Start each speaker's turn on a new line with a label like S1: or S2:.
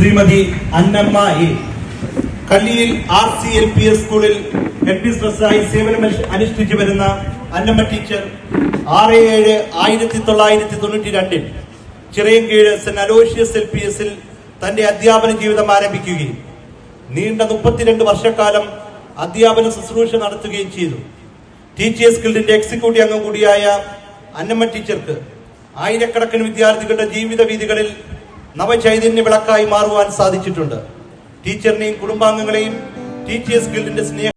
S1: Shrimati Annamma A. കല്ലിയിൽ RCLPS സ്കൂളിൽ head മിസ്ട്രസ്സായി സേവനം അനുഷ്ഠിച്ചു വരുന്ന Annamma teacher 6/7/1992 Chirayinkeezhu Saint Aloysius LPS തന്റെ അധ്യാപന ജീവിതം ആരംഭിക്കുകയും നീണ്ട 32 വർഷക്കാലം അധ്യാപന ശുശ്രൂഷ നടത്തുകയും ചെയ്തു. ടീച്ചേഴ്സ് ഗിൽഡിന്റെ എക്സിക്യൂട്ടീവ് അംഗം കൂടിയായ അന്നമ്മ ടീച്ചർക്ക് ആയിരക്കണക്കിന് വിദ്യാർത്ഥികളുടെ ജീവിത വീഥികളിൽ നവചൈതന്യ വിളക്കായി മാറുവാൻ സാധിച്ചിട്ടുണ്ട്. ടീച്ചറിനെയും കുടുംബാംഗങ്ങളെയും ടീച്ചേഴ്സ് ഗിൽഡിന്റെ സ്നേഹം